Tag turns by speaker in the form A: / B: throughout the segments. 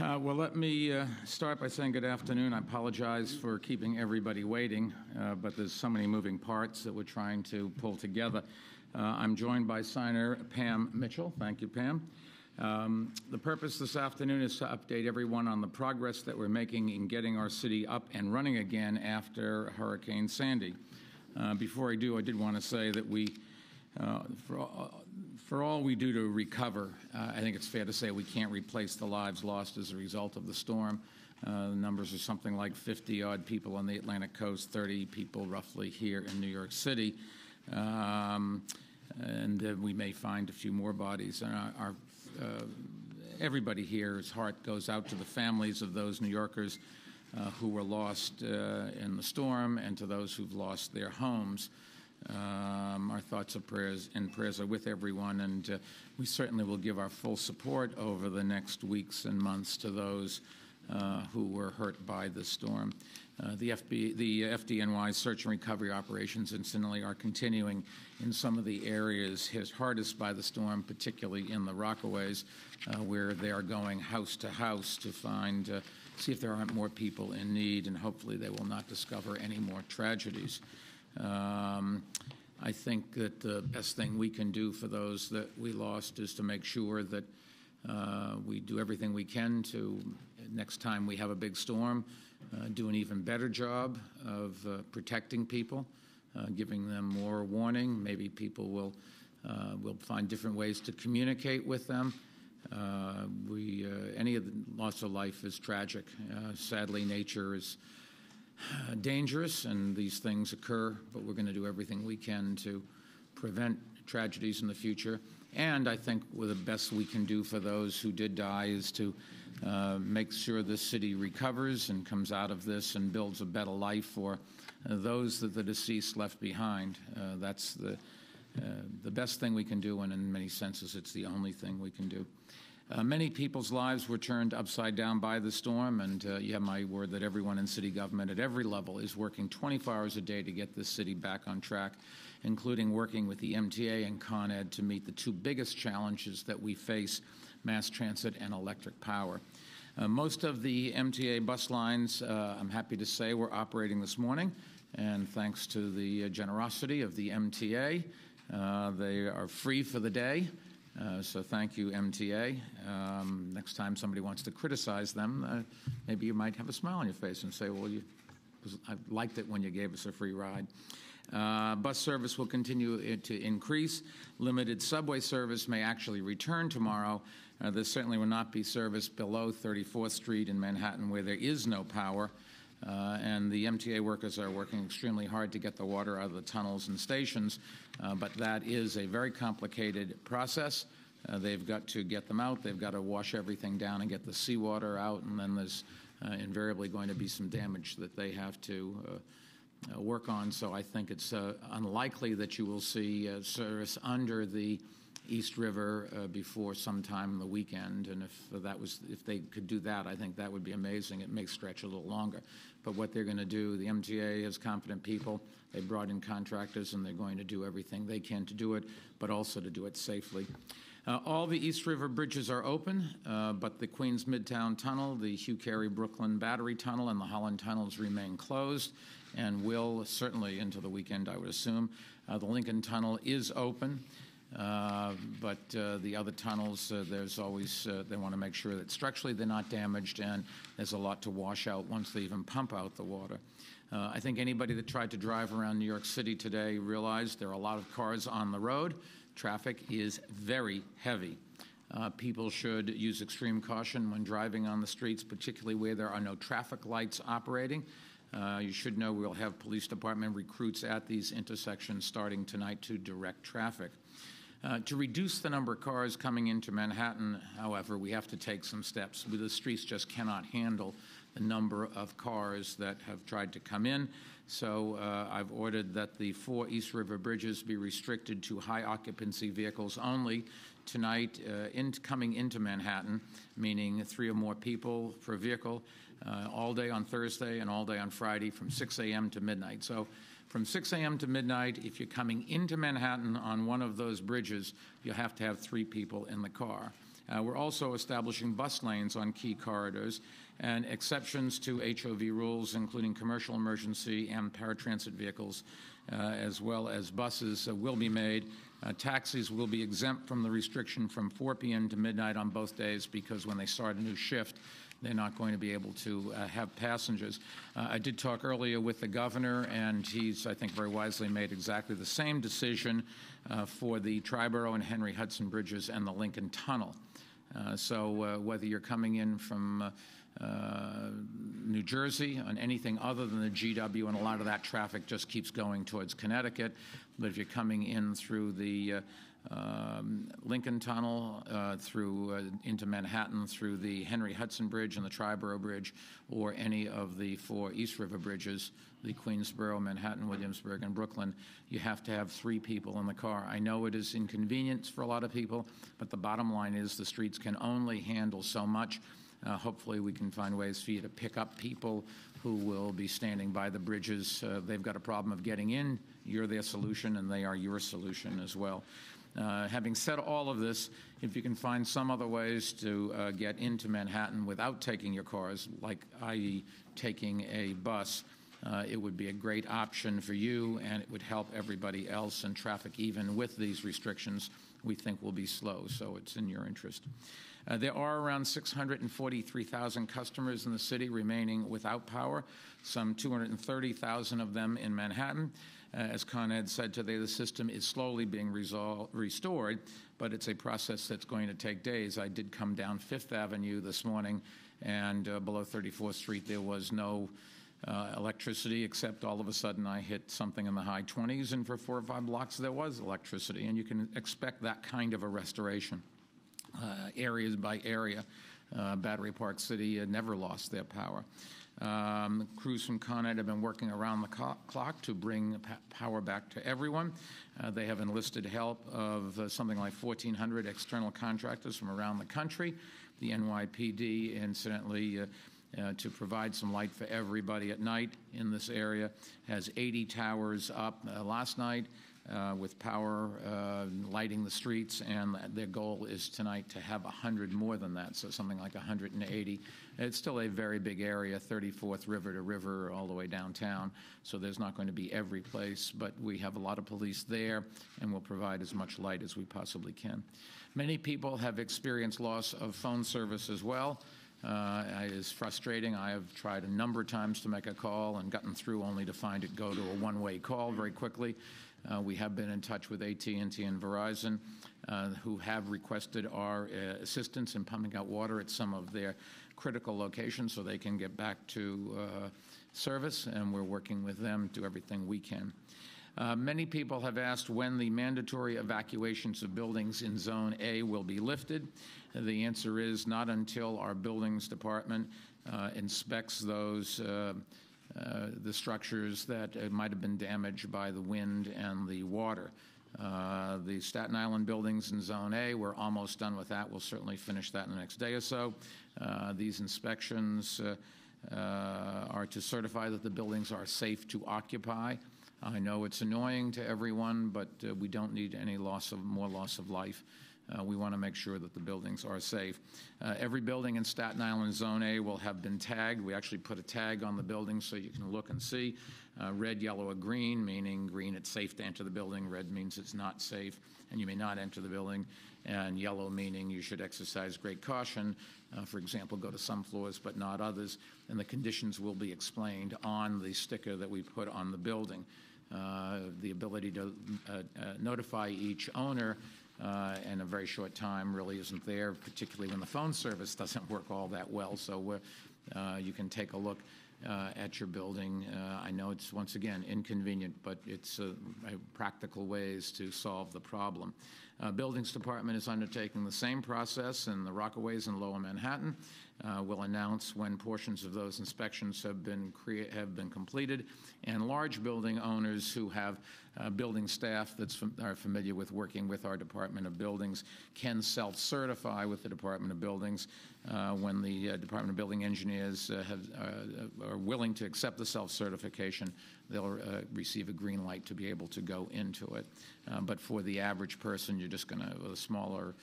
A: Well, let me start by saying good afternoon. I apologize for keeping everybody waiting, but there's so many moving parts that we're trying to pull together. I'm joined by signer Pam Mitchell. Thank you, Pam. The purpose this afternoon is to update everyone on the progress that we're making in getting our city up and running again after Hurricane Sandy. Before I do, I did want to say that we, for all we do to recover, I think it's fair to say we can't replace the lives lost as a result of the storm. The numbers are something like 50-odd people on the Atlantic coast, 30 people roughly here in New York City. And we may find a few more bodies. And everybody here's heart goes out to the families of those New Yorkers who were lost in the storm and to those who've lost their homes. Our thoughts and prayers are with everyone, and we certainly will give our full support over the next weeks and months to those who were hurt by the storm. The FDNY search and recovery operations, incidentally, are continuing in some of the areas hardest by the storm, particularly in the Rockaways, where they are going house to house to find, see if there aren't more people in need, and hopefully they will not discover any more tragedies. I think that the best thing we can do for those that we lost is to make sure that we do everything we can to, next time we have a big storm, do an even better job of protecting people, giving them more warning. Maybe people will find different ways to communicate with them. Any of the loss of life is tragic. Sadly, nature is dangerous, and these things occur, but we're going to do everything we can to prevent tragedies in the future. And I think the best we can do for those who did die is to make sure the city recovers and comes out of this and builds a better life for those that the deceased left behind. That's the best thing we can do, and in many senses it's the only thing we can do. Many people's lives were turned upside down by the storm, and you have my word that everyone in city government at every level is working 24 hours a day to get this city back on track, including working with the MTA and Con Ed to meet the two biggest challenges that we face, mass transit and electric power. Most of the MTA bus lines, I'm happy to say, were operating this morning, and thanks to the generosity of the MTA, they are free for the day. So thank you, MTA. Next time somebody wants to criticize them, maybe you might have a smile on your face and say, well, I liked it when you gave us a free ride. Bus service will continue to increase. Limited subway service may actually return tomorrow. There certainly will not be service below 34th Street in Manhattan where there is no power. And the MTA workers are working extremely hard to get the water out of the tunnels and stations, but that is a very complicated process. They've got to get them out, they've got to wash everything down and get the seawater out, and then there's invariably going to be some damage that they have to work on. So I think it's unlikely that you will see service under the East River before sometime the weekend, and if they could do that, I think that would be amazing. It may stretch a little longer, but what they're going to do, the MTA has competent people. They brought in contractors, and they're going to do everything they can to do it, but also to do it safely. All the East River bridges are open, but the Queens Midtown Tunnel, the Hugh Carey Brooklyn Battery Tunnel, and the Holland Tunnels remain closed, and will certainly into the weekend, I would assume. The Lincoln Tunnel is open. But the other tunnels, there's always, they want to make sure that structurally they're not damaged, and there's a lot to wash out once they even pump out the water. I think anybody that tried to drive around New York City today realized there are a lot of cars on the road. Traffic is very heavy. People should use extreme caution when driving on the streets, particularly where there are no traffic lights operating. You should know we'll have police department recruits at these intersections starting tonight to direct traffic. To reduce the number of cars coming into Manhattan, however, we have to take some steps. The streets just cannot handle the number of cars that have tried to come in. So I've ordered that the 4 East River bridges be restricted to high occupancy vehicles only tonight coming into Manhattan, meaning 3 or more people per vehicle, all day on Thursday and all day on Friday from 6 a.m. to midnight. So from 6 a.m. to midnight, if you're coming into Manhattan on one of those bridges, you have to have 3 people in the car. We're also establishing bus lanes on key corridors and exceptions to HOV rules, including commercial emergency and paratransit vehicles, as well as buses, will be made. Taxis will be exempt from the restriction from 4 p.m. to midnight on both days, because when they start a new shift, they're not going to be able to have passengers. I did talk earlier with the governor, and he's, I think, very wisely made exactly the same decision for the Triborough and Henry Hudson bridges and the Lincoln Tunnel. So whether you're coming in from New Jersey on anything other than the GW, and a lot of that traffic just keeps going towards Connecticut, but if you're coming in through the Lincoln Tunnel, into Manhattan through the Henry Hudson Bridge and the Triborough Bridge, or any of the 4 East River bridges, the Queensboro, Manhattan, Williamsburg, and Brooklyn, you have to have 3 people in the car. I know it is inconvenient for a lot of people, but the bottom line is the streets can only handle so much. Hopefully we can find ways for you to pick up people who will be standing by the bridges. They've got a problem of getting in. You're their solution, and they are your solution as well. Having said all of this, if you can find some other ways to get into Manhattan without taking your cars, like i.e. taking a bus, it would be a great option for you, and it would help everybody else, and traffic, even with these restrictions, we think will be slow, so it's in your interest. There are around 643,000 customers in the city remaining without power, some 230,000 of them in Manhattan. As Con Ed said today, the system is slowly being restored, but it's a process that's going to take days. I did come down Fifth Avenue this morning, and below 34th Street there was no electricity, except all of a sudden I hit something in the high 20s, and for 4 or 5 blocks there was electricity, and you can expect that kind of a restoration. Areas by area. Battery Park City never lost their power. Crews from Con Ed have been working around the clock to bring power back to everyone. They have enlisted help of something like 1,400 external contractors from around the country. The NYPD, incidentally, to provide some light for everybody at night in this area, has 80 towers up last night. With power lighting the streets, and their goal is tonight to have 100 more than that, so something like 180. It's still a very big area, 34th river to river all the way downtown, so there's not going to be every place, but we have a lot of police there, and we'll provide as much light as we possibly can. Many people have experienced loss of phone service as well. It is frustrating. I have tried a number of times to make a call and gotten through only to find it go to a one-way call very quickly. We have been in touch with AT&T and Verizon, who have requested our assistance in pumping out water at some of their critical locations so they can get back to service, and we're working with them to do everything we can. Many people have asked when the mandatory evacuations of buildings in Zone A will be lifted. The answer is not until our buildings department inspects those the structures that might have been damaged by the wind and the water. The Staten Island buildings in Zone A, we're almost done with that. We'll certainly finish that in the next day or so. These inspections are to certify that the buildings are safe to occupy. I know it's annoying to everyone, but we don't need any more loss of life. We want to make sure that the buildings are safe. Every building in Staten Island Zone A will have been tagged. We actually put a tag on the building so you can look and see. Red, yellow, or green, meaning green, it's safe to enter the building. Red means it's not safe and you may not enter the building. And yellow meaning you should exercise great caution. For example, go to some floors but not others. And the conditions will be explained on the sticker that we put on the building. The ability to notify each owner in a very short time really isn't there, particularly when the phone service doesn't work all that well. So you can take a look at your building. I know it's, once again, inconvenient, but it's practical ways to solve the problem. Buildings Department is undertaking the same process in the Rockaways in Lower Manhattan. We'll announce when portions of those inspections have been completed, and large building owners who have building staff that are familiar with working with our Department of Buildings can self-certify with the Department of Buildings. When the Department of Building Engineers are willing to accept the self-certification, they'll receive a green light to be able to go into it. But for the average person, you're just going to, with a smaller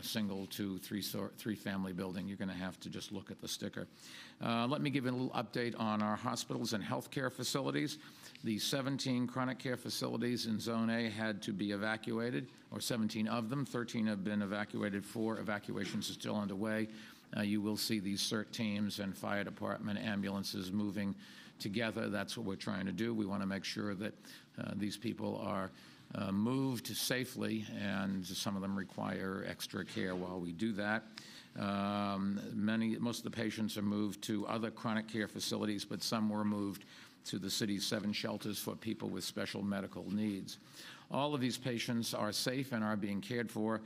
A: single, two, three-family building. You're going to have to just look at the sticker. Let me give you a little update on our hospitals and healthcare facilities. The 17 chronic care facilities in Zone A had to be evacuated, or 17 of them. 13 have been evacuated. 4 evacuations are still underway. You will see these CERT teams and fire department ambulances moving together. That's what we're trying to do. We want to make sure that these people are moved safely, and some of them require extra care while we do that. Most of the patients are moved to other chronic care facilities, but some were moved to the city's 7 shelters for people with special medical needs. All of these patients are safe and are being cared for.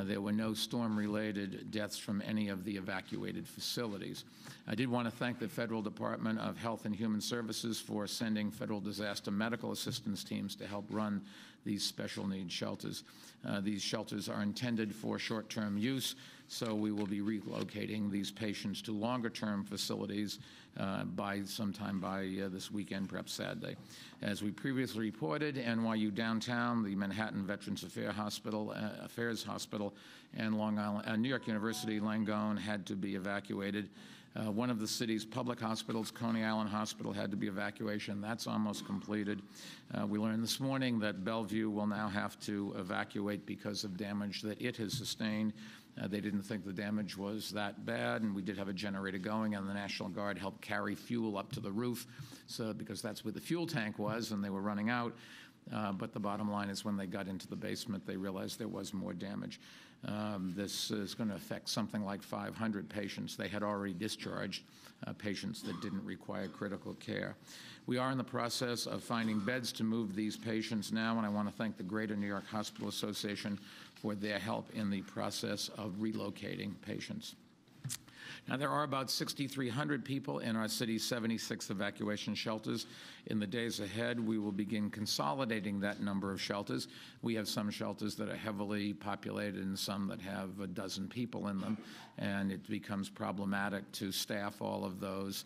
A: There were no storm-related deaths from any of the evacuated facilities. I did want to thank the Federal Department of Health and Human Services for sending federal disaster medical assistance teams to help run these special needs shelters. These shelters are intended for short-term use, so we will be relocating these patients to longer-term facilities sometime by this weekend, perhaps Saturday. As we previously reported, NYU Downtown, the Manhattan Veterans Affairs Hospital, and New York University Langone had to be evacuated. One of the city's public hospitals, Coney Island Hospital, had to be evacuation. That's almost completed. We learned this morning that Bellevue will now have to evacuate because of damage that it has sustained. They didn't think the damage was that bad, and we did have a generator going, and the National Guard helped carry fuel up to the roof, because that's where the fuel tank was, and they were running out. But the bottom line is when they got into the basement, they realized there was more damage. This is going to affect something like 500 patients. They had already discharged patients that didn't require critical care. We are in the process of finding beds to move these patients now, and I want to thank the Greater New York Hospital Association for their help in the process of relocating patients. Now, there are about 6,300 people in our city's 76 evacuation shelters. In the days ahead, we will begin consolidating that number of shelters. We have some shelters that are heavily populated and some that have a dozen people in them, and it becomes problematic to staff all of those.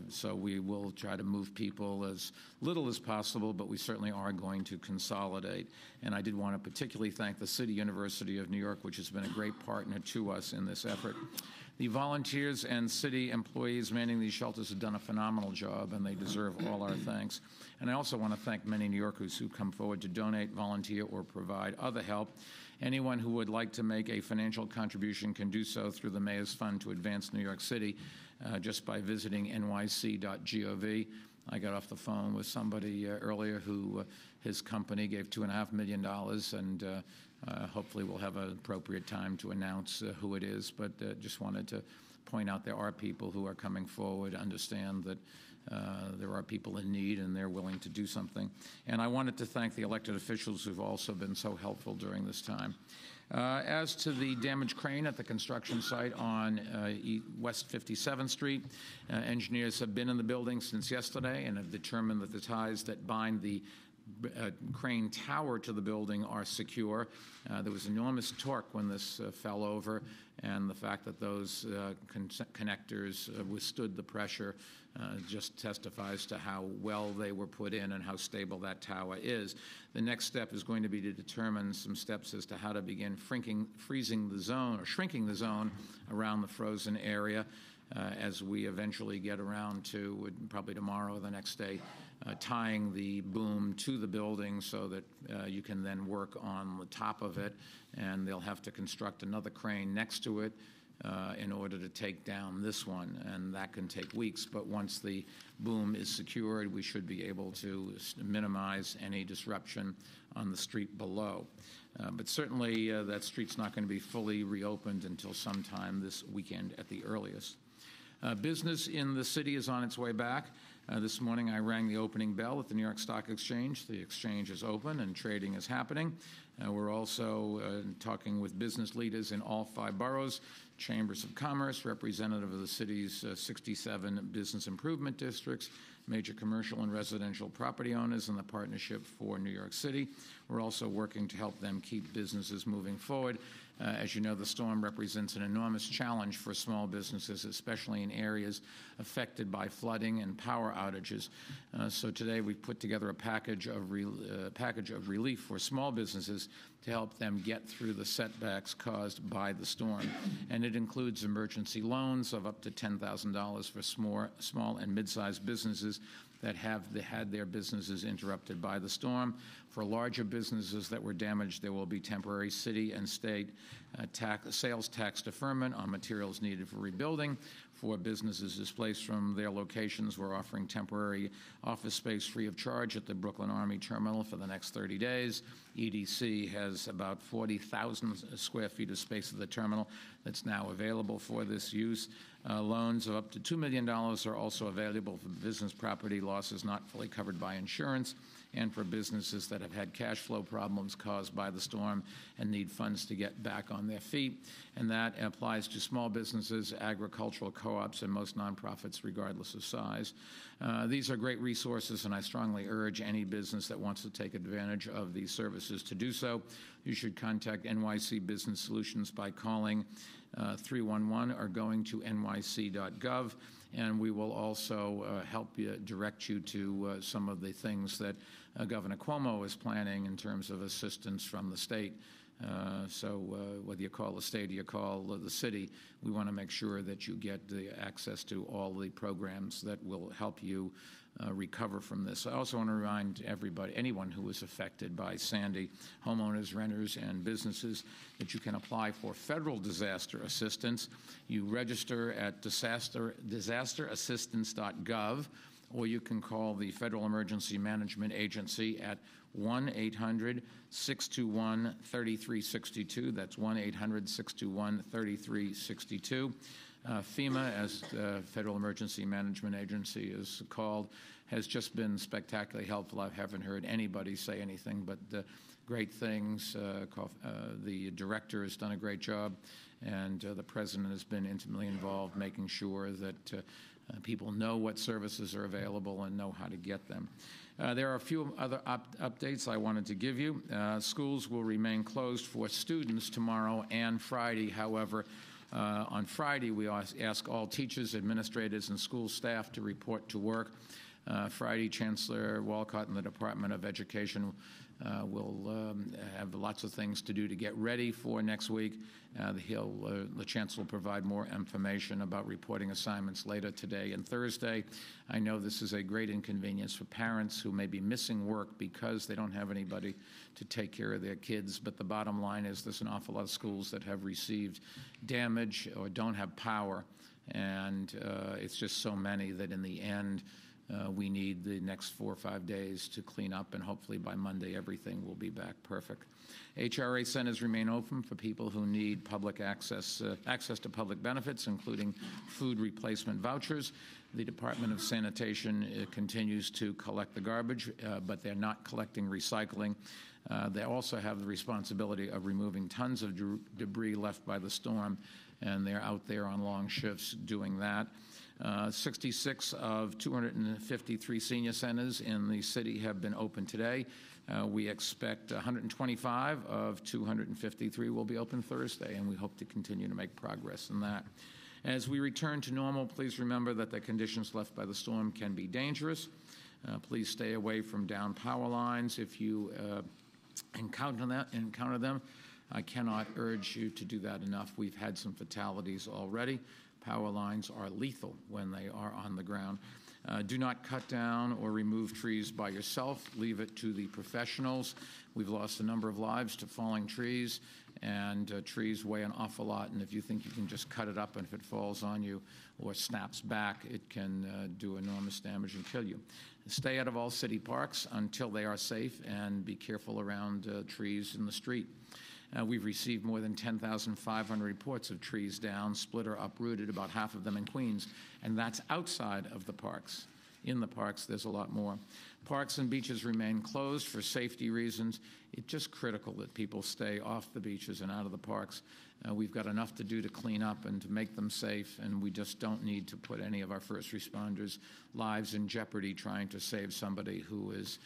A: So we will try to move people as little as possible, but we certainly are going to consolidate. And I did want to particularly thank the City University of New York, which has been a great partner to us in this effort. The volunteers and city employees manning these shelters have done a phenomenal job, and they deserve all our thanks. And I also want to thank many New Yorkers who come forward to donate, volunteer, or provide other help. Anyone who would like to make a financial contribution can do so through the Mayor's Fund to Advance New York City just by visiting nyc.gov. I got off the phone with somebody earlier who his company gave $2.5 million, and hopefully we'll have an appropriate time to announce who it is. But just wanted to point out there are people who are coming forward, understand that there are people in need and they're willing to do something. And I wanted to thank the elected officials who've also been so helpful during this time. As to the damaged crane at the construction site on West 57th Street, engineers have been in the building since yesterday and have determined that the ties that bind the crane tower to the building are secure. There was enormous torque when this fell over, and the fact that those connectors withstood the pressure just testifies to how well they were put in and how stable that tower is. The next step is going to be to determine some steps as to how to begin shrinking the zone around the frozen area as we eventually get around to, probably tomorrow or the next day, tying the boom to the building so that you can then work on the top of it, and they'll have to construct another crane next to it in order to take down this one, and that can take weeks. But once the boom is secured, we should be able to minimize any disruption on the street below. But certainly that street's not going to be fully reopened until sometime this weekend at the earliest. Business in the city is on its way back. This morning I rang the opening bell at the New York Stock Exchange. The exchange is open and trading is happening. We're also talking with business leaders in all 5 boroughs, chambers of commerce, representative of the city's 67 business improvement districts, major commercial and residential property owners, and the Partnership for New York City. We're also working to help them keep businesses moving forward. As you know, the storm represents an enormous challenge for small businesses, especially in areas affected by flooding and power outages. So today we've put together a package of relief for small businesses to help them get through the setbacks caused by the storm. And it includes emergency loans of up to $10,000 for small and mid-sized businesses that have had their businesses interrupted by the storm. For larger businesses that were damaged, there will be temporary city and state sales tax deferment on materials needed for rebuilding. For businesses displaced from their locations, we're offering temporary office space free of charge at the Brooklyn Army Terminal for the next 30 days. EDC has about 40,000 square feet of space at the terminal that's now available for this use. Loans of up to $2 million are also available for business property losses not fully covered by insurance, and for businesses that have had cash flow problems caused by the storm and need funds to get back on their feet. And that applies to small businesses, agricultural co-ops, and most nonprofits, regardless of size. These are great resources, and I strongly urge any business that wants to take advantage of these services to do so. You should contact NYC Business Solutions by calling 311 or going to nyc.gov, and we will also help you, direct you to some of the things that Governor Cuomo is planning in terms of assistance from the state. So whether you call the state or you call the city, we want to make sure that you get the access to all the programs that will help you recover from this. I also want to remind everybody, anyone who was affected by Sandy, homeowners, renters, and businesses, that you can apply for federal disaster assistance. You register at disasterassistance.gov, or you can call the Federal Emergency Management Agency at 1-800-621-3362. That's 1-800-621-3362. FEMA, as the Federal Emergency Management Agency is called, has just been spectacularly helpful. I haven't heard anybody say anything but great things. The director has done a great job, and the president has been intimately involved making sure that people know what services are available and know how to get them. There are a few other updates I wanted to give you. Schools will remain closed for students tomorrow and Friday. However, on Friday, we ask all teachers, administrators, and school staff to report to work. Friday, Chancellor Walcott and the Department of Education will have lots of things to do to get ready for next week. The Chancellor will provide more information about reporting assignments later today and Thursday. I know this is a great inconvenience for parents who may be missing work because they don't have anybody to take care of their kids, but the bottom line is there's an awful lot of schools that have received damage or don't have power, and it's just so many that in the end we need the next 4 or 5 days to clean up, and hopefully by Monday everything will be back perfect. HRA centers remain open for people who need public access to public benefits, including food replacement vouchers. The Department of Sanitation continues to collect the garbage, but they're not collecting recycling. They also have the responsibility of removing tons of debris left by the storm, and they're out there on long shifts doing that. 66 of 253 senior centers in the city have been open today. We expect 125 of 253 will be open Thursday, and we hope to continue to make progress in that. As we return to normal, please remember that the conditions left by the storm can be dangerous. Please stay away from down power lines. If you encounter them, I cannot urge you to do that enough. We've had some fatalities already. Power lines are lethal when they are on the ground. Do not cut down or remove trees by yourself. Leave it to the professionals. We've lost a number of lives to falling trees, and trees weigh an awful lot, and if you think you can just cut it up and if it falls on you or snaps back, it can do enormous damage and kill you. Stay out of all city parks until they are safe, and be careful around trees in the street. We've received more than 10,500 reports of trees down, split, or uprooted, about half of them in Queens, and that's outside of the parks. In the parks, there's a lot more. Parks and beaches remain closed for safety reasons. It's just critical that people stay off the beaches and out of the parks. We've got enough to do to clean up and to make them safe, and we just don't need to put any of our first responders' lives in jeopardy trying to save somebody who is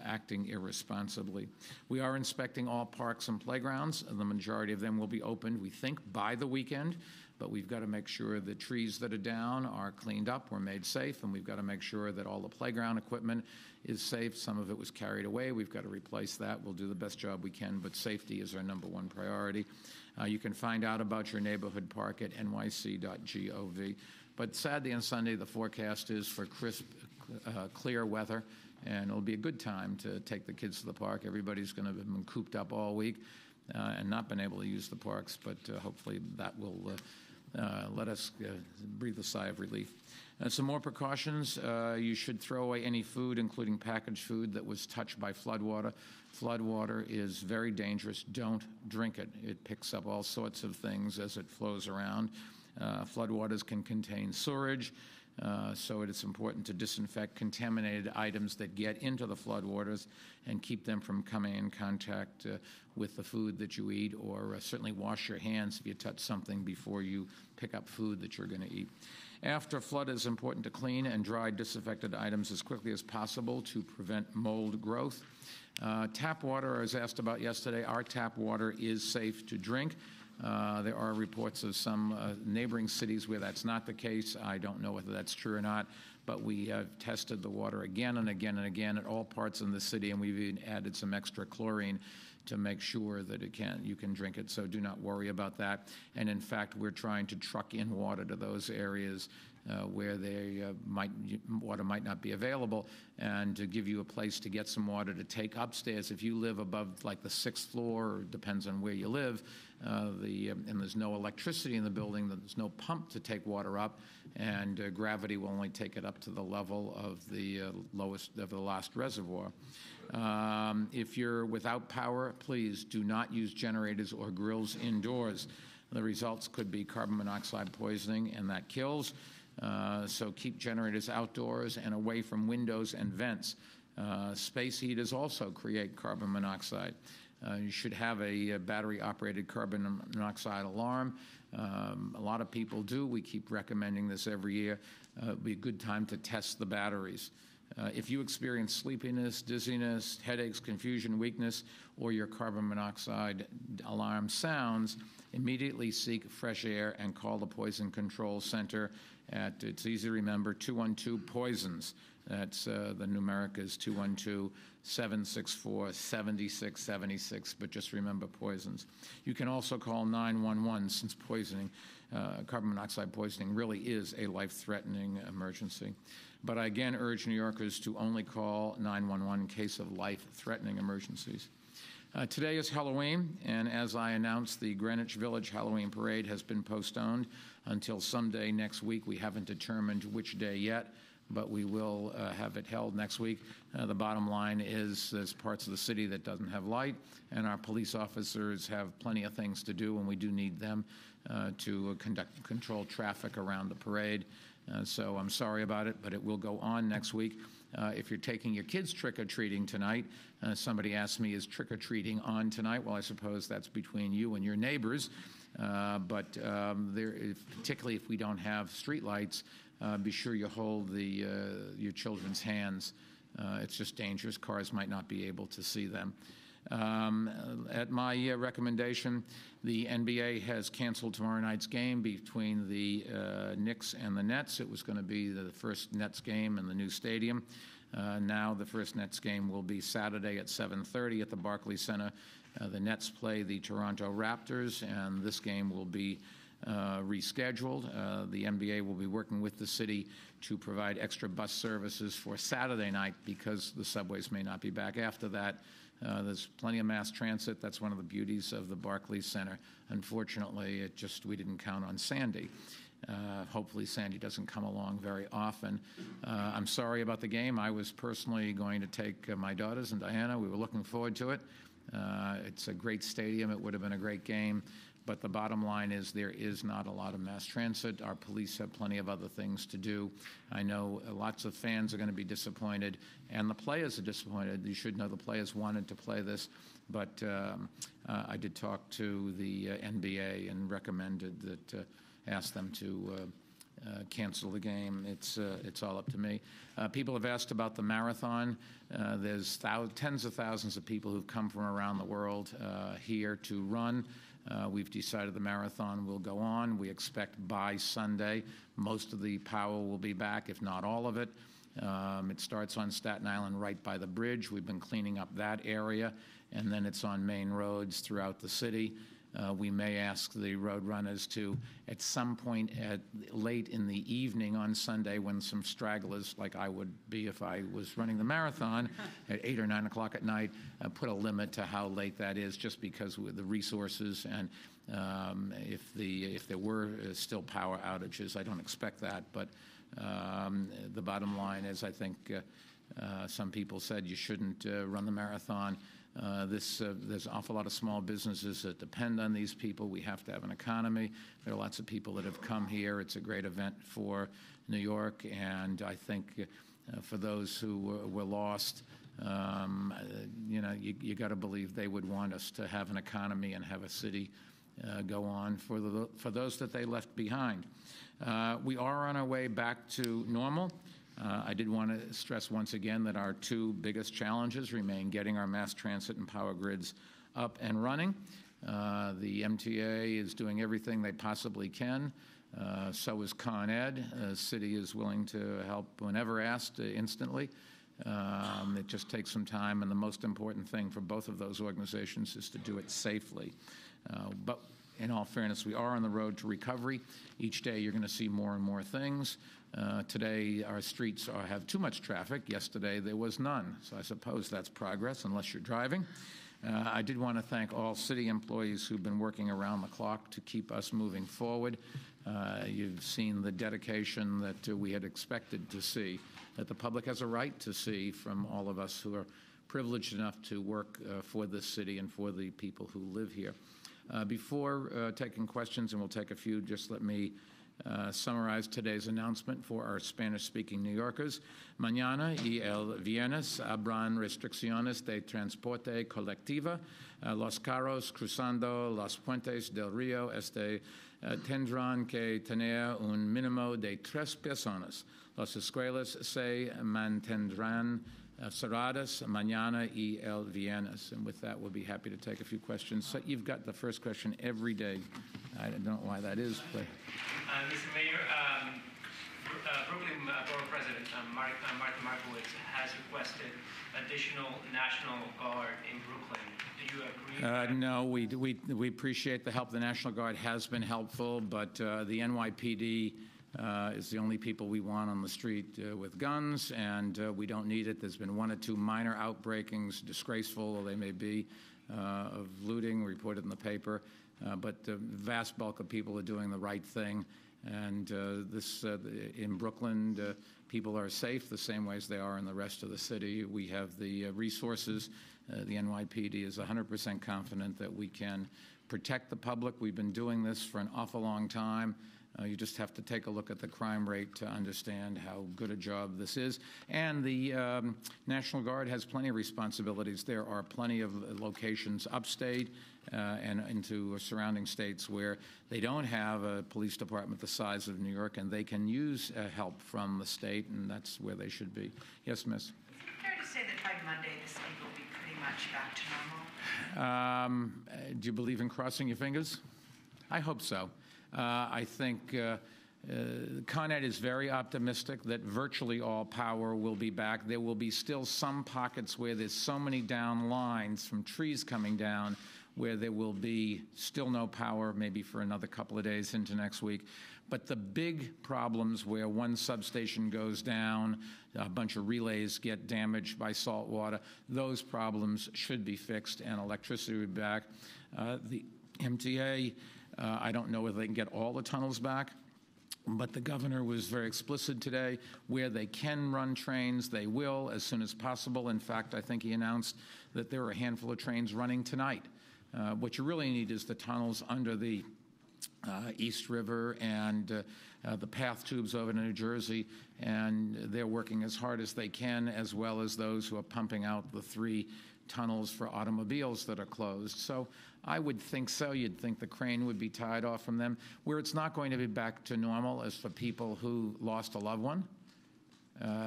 A: acting irresponsibly. We are inspecting all parks and playgrounds. The majority of them will be opened, we think, by the weekend. but we've got to make sure the trees that are down are cleaned up, were made safe, and we've got to make sure that all the playground equipment is safe. Some of it was carried away. We've got to replace that. We'll do the best job we can, but safety is our #1 priority. You can find out about your neighborhood park at nyc.gov. But Saturday and Sunday, the forecast is for crisp, clear weather, and it'll be a good time to take the kids to the park. Everybody's going to have been cooped up all week and not been able to use the parks, but hopefully that will let us breathe a sigh of relief. Some more precautions. You should throw away any food, including packaged food, that was touched by floodwater. Floodwater is very dangerous. Don't drink it. It picks up all sorts of things as it flows around. Floodwaters can contain sewage, so it is important to disinfect contaminated items that get into the floodwaters and keep them from coming in contact with the food that you eat, or certainly wash your hands if you touch something before you pick up food that you're going to eat. After flood, it is important to clean and dry disinfected items as quickly as possible to prevent mold growth. Tap water, I was asked about yesterday. Our tap water is safe to drink. There are reports of some neighboring cities where that's not the case. I don't know whether that's true or not, but we have tested the water again and again and again at all parts in the city, and we've even added some extra chlorine to make sure that you can drink it, so do not worry about that. And in fact, we're trying to truck in water to those areas where water might not be available, and to give you a place to get some water to take upstairs. If you live above like the 6th floor, or depends on where you live, and there's no electricity in the building, there's no pump to take water up, and gravity will only take it up to the level of the last reservoir. If you're without power, please do not use generators or grills indoors. The results could be carbon monoxide poisoning, and that kills. So keep generators outdoors and away from windows and vents. Space heaters also create carbon monoxide. You should have a battery-operated carbon monoxide alarm. A lot of people do. We keep recommending this every year. It would be a good time to test the batteries. If you experience sleepiness, dizziness, headaches, confusion, weakness, or your carbon monoxide alarm sounds, immediately seek fresh air and call the Poison Control Center at, it's easy to remember, 212-POISONS. That's the numeric is 212-764-7676, but just remember poisons. You can also call 911 since carbon monoxide poisoning really is a life-threatening emergency. But I again urge New Yorkers to only call 911 in case of life-threatening emergencies. Today is Halloween, and as I announced, the Greenwich Village Halloween Parade has been postponed until someday next week. We haven't determined which day yet, but we will have it held next week. The bottom line is there's parts of the city that doesn't have light, and our police officers have plenty of things to do, and we do need them to control traffic around the parade. So I'm sorry about it, but it will go on next week. If you're taking your kids trick-or-treating tonight, somebody asked me, is trick-or-treating on tonight? Well, I suppose that's between you and your neighbors. But particularly if we don't have streetlights, be sure you hold your children's hands. It's just dangerous. Cars might not be able to see them. At my recommendation, the NBA has canceled tomorrow night's game between the Knicks and the Nets. It was going to be the first Nets game in the new stadium. Now the first Nets game will be Saturday at 7:30 at the Barclays Center. The Nets play the Toronto Raptors, and this game will be rescheduled. The NBA will be working with the city to provide extra bus services for Saturday night because the subways may not be back after that. There's plenty of mass transit. That's one of the beauties of the Barclays Center. Unfortunately, we didn't count on Sandy. Hopefully Sandy doesn't come along very often. I'm sorry about the game. I was personally going to take my daughters and Diana. We were looking forward to it. It's a great stadium. It would have been a great game. But the bottom line is there is not a lot of mass transit. Our police have plenty of other things to do. I know lots of fans are going to be disappointed, and the players are disappointed. You should know the players wanted to play this, but I did talk to the NBA and recommended that, ask them to cancel the game. It's all up to me. People have asked about the marathon. There's tens of thousands of people who've come from around the world here to run. We've decided the marathon will go on. We expect by Sunday most of the power will be back, if not all of it. It starts on Staten Island right by the bridge. We've been cleaning up that area, and then it's on main roads throughout the city. We may ask the road runners to, at some point late in the evening on Sunday, when some stragglers, like I would be if I was running the marathon, at 8 or 9 o'clock at night, put a limit to how late that is, just because with the resources and if there were still power outages. I don't expect that, but the bottom line is, I think some people said you shouldn't run the marathon. There's an awful lot of small businesses that depend on these people. We have to have an economy. There are lots of people that have come here. It's a great event for New York, and I think for those who were lost, you got to believe they would want us to have an economy and have a city go on for those that they left behind. We are on our way back to normal. I did want to stress once again that our two biggest challenges remain getting our mass transit and power grids up and running. The MTA is doing everything they possibly can. So is Con Ed. The city is willing to help whenever asked instantly. It just takes some time, and the most important thing for both of those organizations is to do it safely. But in all fairness, we are on the road to recovery. Each day you're going to see more and more things. Today our streets have too much traffic. Yesterday there was none. So I suppose that's progress, unless you're driving. I did want to thank all city employees who've been working around the clock to keep us moving forward. You've seen the dedication that we had expected to see, that the public has a right to see from all of us who are privileged enough to work for this city and for the people who live here. Before taking questions, and we'll take a few, just let me summarize today's announcement for our Spanish-speaking New Yorkers. Mañana y el viernes habrán restricciones de transporte colectiva. Los carros cruzando los puentes del río tendrán que tener un mínimo de 3 personas. Las escuelas se mantendrán cerradas mañana y el viernes. And with that, we'll be happy to take a few questions. So you've got the first question every day. I don't know why that is, but...
B: Mr. Mayor, Brooklyn Borough President Martin Markowitz has requested additional National Guard in Brooklyn. Do you agree?
A: No, we appreciate the help. The National Guard has been helpful, but the NYPD is the only people we want on the street with guns, and we don't need it. There's been 1 or 2 minor outbreakings, disgraceful though they may be, of looting reported in the paper. But the vast bulk of people are doing the right thing. And in Brooklyn, people are safe the same way as they are in the rest of the city. We have the resources. The NYPD is 100% confident that we can protect the public. We've been doing this for an awful long time. You just have to take a look at the crime rate to understand how good a job this is. And the National Guard has plenty of responsibilities. There are plenty of locations upstate and into surrounding states where they don't have a police department the size of New York, and they can use help from the state, and that's where they should be. Yes, Miss?
C: Is it fair to say that by Monday the city will be pretty much back to normal?
A: Do you believe in crossing your fingers? I hope so. I think Con Ed is very optimistic that virtually all power will be back. There will be still some pockets where there's so many down lines from trees coming down where there will be still no power, maybe for another couple of days into next week. But the big problems where one substation goes down, a bunch of relays get damaged by salt water, those problems should be fixed and electricity will be back. The MTA, I don't know whether they can get all the tunnels back, but the governor was very explicit today. Where they can run trains, they will as soon as possible. In fact, I think he announced that there are a handful of trains running tonight. What you really need is the tunnels under the East River and the path tubes over to New Jersey, and they're working as hard as they can, as well as those who are pumping out the 3 tunnels for automobiles that are closed. So I would think so. You'd think the crane would be tied off from them. Where it's not going to be back to normal is for people who lost a loved one.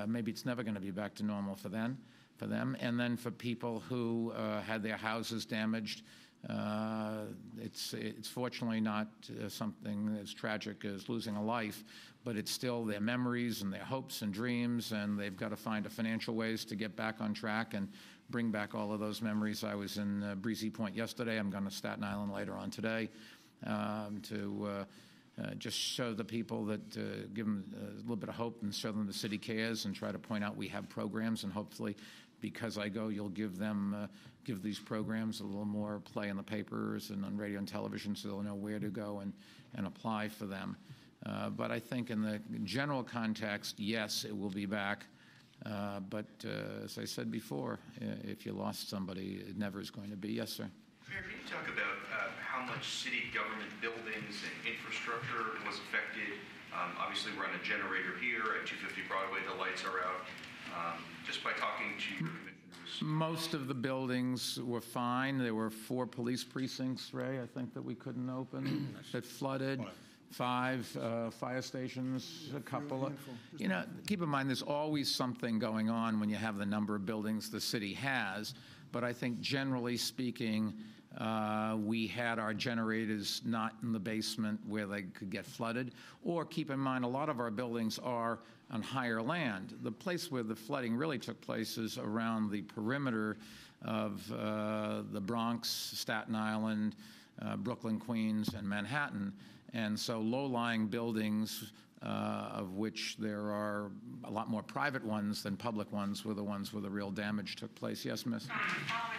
A: Maybe it's never going to be back to normal for them. And then for people who had their houses damaged, It's fortunately not something as tragic as losing a life, but it's still their memories and their hopes and dreams, and they've got to find financial ways to get back on track and bring back all of those memories. I was in Breezy Point yesterday. I'm going to Staten Island later on today to just show the people that, give them a little bit of hope and show them the city cares, and try to point out we have programs, and hopefully because I go, you'll give these programs a little more play in the papers and on radio and television, so they'll know where to go and apply for them. But I think in the general context, yes, it will be back. But as I said before, if you lost somebody, it never is going to be. Yes, sir.
D: Mayor, can you talk about how much city government buildings and infrastructure was affected? Obviously, we're on a generator here at 250 Broadway. The lights are out. Just by talking to your commissioners.
A: Most of the buildings were fine. There were 4 police precincts, Ray, I think, that we couldn't open that flooded. 5 fire stations, a couple of, keep in mind there's always something going on when you have the number of buildings the city has, but I think generally speaking, we had our generators not in the basement where they could get flooded, or keep in mind a lot of our buildings are on higher land. The place where the flooding really took place is around the perimeter of the Bronx, Staten Island, Brooklyn, Queens, and Manhattan. And so low-lying buildings, of which there are a lot more private ones than public ones, were the ones where the real damage took place. Yes, miss?
C: Following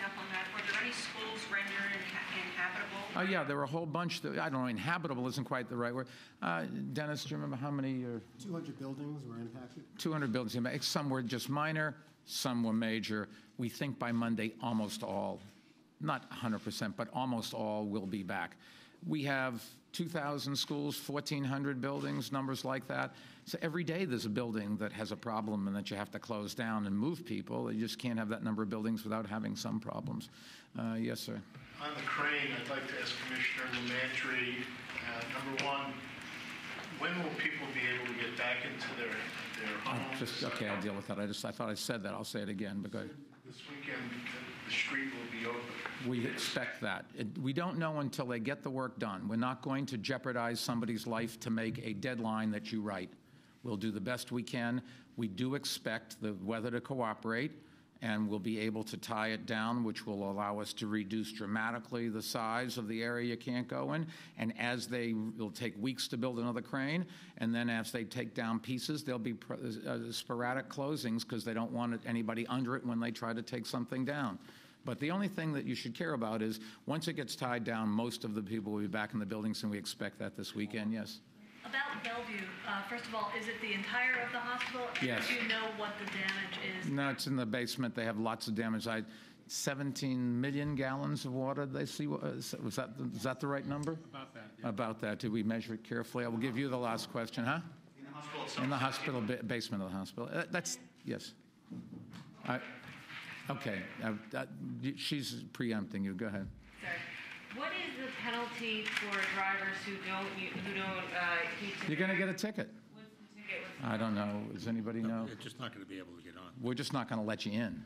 C: up on that, were there any schools rendered inhabitable?
A: Oh, yeah, there were a whole bunch. I don't know, inhabitable isn't quite the right word. Dennis, do you remember how many?
E: 200 buildings were impacted.
A: 200 buildings. Some were just minor, some were major. We think by Monday almost all, not 100%, but almost all will be back. We have 2,000 schools, 1,400 buildings, numbers like that. So every day there's a building that has a problem and that you have to close down and move people. You just can't have that number of buildings without having some problems. Yes, sir.
F: On the crane, I'd like to ask Commissioner Lumantry, number one, when will people be able to get back into their homes?
A: Okay, I'll deal with that. I thought I said that. I'll say it again. Because
F: this weekend, the street will be open.
A: we expect that. We don't know until they get the work done. We're not going to jeopardize somebody's life to make a deadline that you write. We'll do the best we can. We do expect the weather to cooperate, and we'll be able to tie it down, which will allow us to reduce dramatically the size of the area you can't go in. And as it'll take weeks to build another crane, and then as they take down pieces, there'll be sporadic closings because they don't want anybody under it when they try to take something down. But the only thing that you should care about is once it gets tied down, most of the people will be back in the buildings, and we expect that this weekend. Yes?
G: About Bellevue, first of all, is it the entire of the hospital?
A: Yes.
G: Do you know what the damage is?
A: No, it's in the basement. They have lots of damage. 17 million gallons of water they see. Is that the right number?
E: About that, yeah.
A: About that. Did we measure it carefully? I will give you the last question, huh?
D: In the hospital itself?
A: In the hospital, basement of the hospital. That's, yes. Okay. She's preempting you. Go ahead.
G: Sorry. What is the penalty for drivers who don't keep to
A: You're going to get a ticket.
G: What's the ticket?
A: I don't know. Does anybody know?
E: You're just not going to be able to get on.
A: We're just not going to let you in.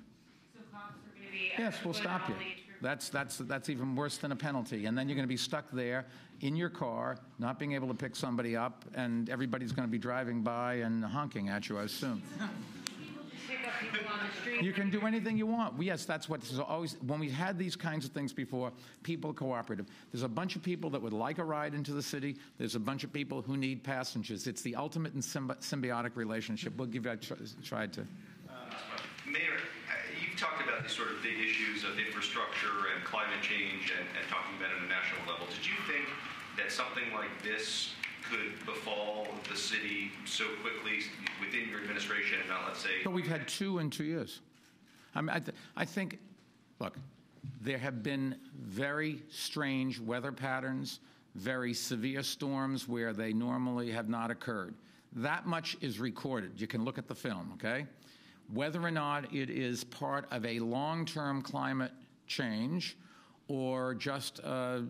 G: So cops are going to be...
A: Yes, we'll stop you. That's even worse than a penalty. And then you're going to be stuck there in your car, not being able to pick somebody up, and everybody's going to be driving by and honking at you, I assume.
G: Pick up people on the street.
A: You can do anything you want. Yes, that's what is always, when we've had these kinds of things before, people are cooperative. There's a bunch of people that would like a ride into the city. There's a bunch of people who need passengers. It's the ultimate and symbiotic relationship. We'll give you a try to.
D: Mayor, you've talked about these sort of big issues of infrastructure and climate change and talking about it at a national level. Did you think that something like this could befall the city so quickly within your administration and not, let's say...
A: But we've had 2 in 2 years. I mean, I think, look, there have been very strange weather patterns, very severe storms where they normally have not occurred. That much is recorded. You can look at the film, okay? Whether or not it is part of a long-term climate change or just a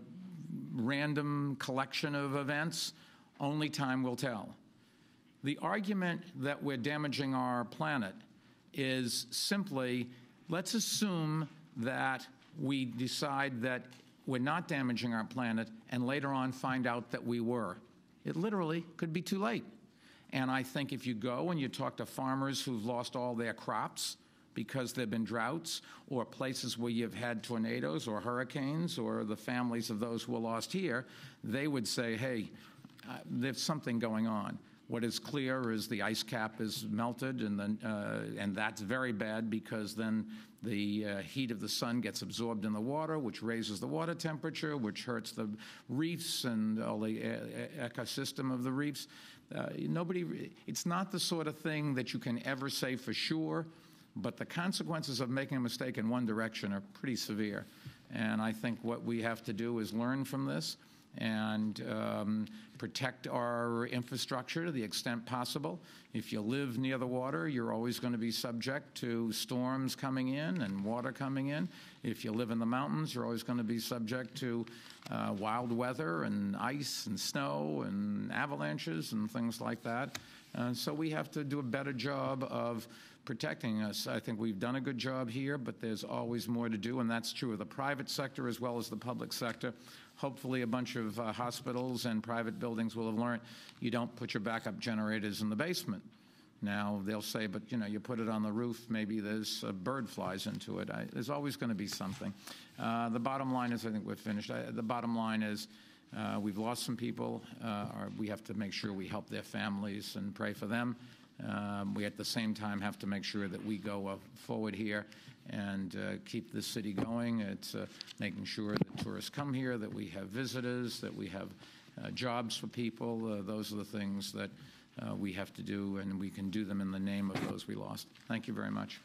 A: random collection of events, only time will tell. The argument that we're damaging our planet is simply, let's assume that we decide that we're not damaging our planet, and later on find out that we were. It literally could be too late. And I think if you go and you talk to farmers who've lost all their crops because there have been droughts, or places where you've had tornadoes or hurricanes, or the families of those who were lost here, they would say, hey, there's something going on. What is clear is the ice cap is melted, and that's very bad, because then the heat of the sun gets absorbed in the water, which raises the water temperature, which hurts the reefs and all the ecosystem of the reefs. It's not the sort of thing that you can ever say for sure, but the consequences of making a mistake in one direction are pretty severe. And I think what we have to do is learn from this and protect our infrastructure to the extent possible. If you live near the water, you're always going to be subject to storms coming in and water coming in. If you live in the mountains, you're always going to be subject to wild weather and ice and snow and avalanches and things like that. So we have to do a better job of protecting us. I think we've done a good job here, but there's always more to do, and that's true of the private sector as well as the public sector. Hopefully a bunch of hospitals and private buildings will have learned you don't put your backup generators in the basement. Now, they'll say, but, you know, you put it on the roof, maybe there's a bird flies into it. There's always going to be something. The bottom line is, I think we're finished. The bottom line is we've lost some people. We have to make sure we help their families and pray for them. We at the same time have to make sure that we go forward here and keep this city going. It's making sure that tourists come here, that we have visitors, that we have jobs for people. Those are the things that we have to do, and we can do them in the name of those we lost. Thank you very much.